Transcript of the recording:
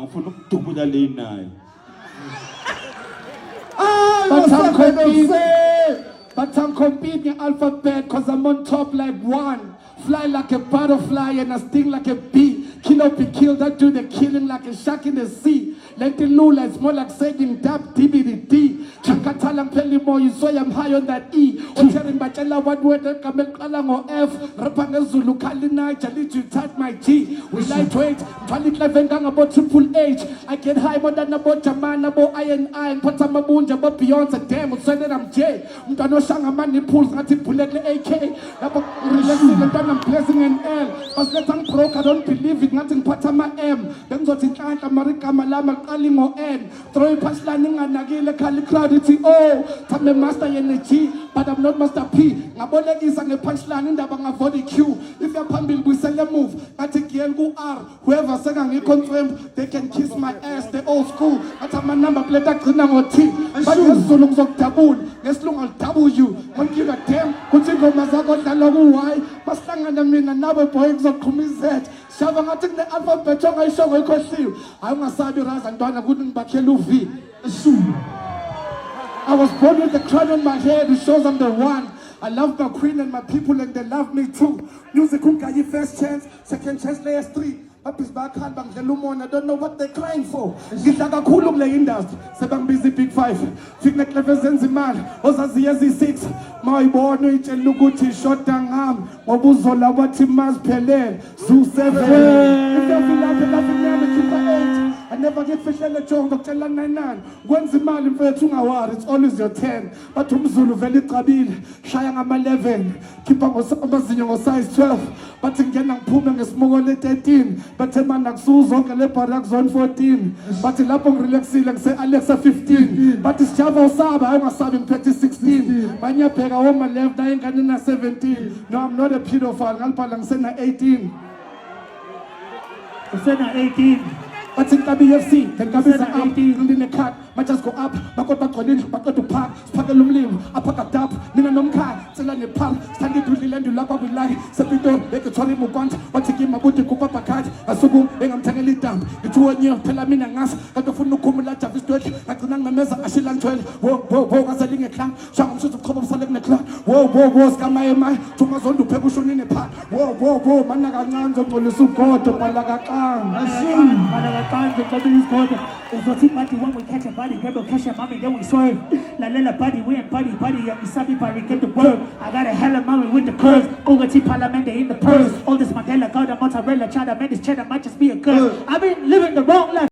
ngifuna ukudubula lane naye. But I'm competing alphabet cause I'm on top like one. Fly like a butterfly and I sting like a bee. Kill or be killed, I do the killing like a shark in the sea. Let the lula, it's more like saying dab DBD. Chakatalang pelimo, you say I'm high on that E. Ucharing bachelor, what word Kamekalang or F. Rapanga Zulu, Kalina, Jalit, you touch my G. We lightweight, Palit about triple H. I get high more than about Jaman, about I, and Patamabunja, about Beyonce, damn, so that I'm J. Mutano Shanga Mani pulls, not Pulet AK. Relaxing and I'm blessing an L. But let them broke, I don't believe it, nothing Patama M. Then what it can't America Malama Kalimo N. Throw pass landing and Nagila Kali Cloudity O. Tame Master Energy, but I'm not Master P. Nabole is on a punch landing that I'm a body Q. If you're pumping, we sell a move. I take Yengu R. Whoever sang you confirm, they can kiss my ass, the old school. But I'm a number play that Grinamo T. But you're so long of taboo. Yes, long I'll taboo you. Don't give a damn. Could you go Mazago Dalago? Why? Mustang and I mean another boy of Kumizet. Shavang, I think the alphabet, I show a question. I'm a Sabi Raz and Donna Wooden Bakeluvi. I was born with the crown on my head, it shows I'm the one. I love my queen and my people and they love me too. Music Kunkayi first chance, second chance, last three. Papi's back hand, bang the lumon, I don't know what they're crying for. Gitaga kulum le industry, sebang busy big five. Fignek levels and ziman, Ozazi 6. My boy no ich luguti shot dangam. Wabuzola wati mas pele. Zoo 7. If you feel like keep 8. I never get fish in the chong, Dr. 99. When's the man in Vetunga, it's always your 10. But Zulu Valley Trabil, Shayang 11. Keep up with size 12. But in Ganang Pumang is more 13. But a man like Susan Kaleparak zone 14. But in Lapong relaxing like say Alexa 15. But it's Chavo Saba, I was serving 2016. Manya Pega woman left dying Ganina 17. No, I'm not a pedophile, I'm Palang Sena 18. Sena 18. But in WFC, the Gabis are 18 in the cut. I just go up, back up, back to park, Spagalum limb, up at the top, Nina car, Selani pump, standing to the land, you love with light, Sapito, make a Tori Mugant, but to give my boot to Kupa card, Asugu, and I'm telling it down. The 2 year, Pelamin and us, at the Funu Kumula Javis Dutch, like the Nanga Mesa, Ashilan 12, whoa, was selling a clan, Sham should have come selling a clan, whoa, Skamai, Tomazon to Pebushun in a part, whoa, Managan, Polisu God, to Malagakan, Time the company's called Exotic Party when we catch a body, rebel catch a mommy, then we swerve. La Lela party, we ain't party, and we sabi party, get the word. I got a hella mommy with the curves. Over T Parliament in the purse. All this Mandela, God, mozzarella, China, man, this cheddar might just be a curse. I've been living the wrong life.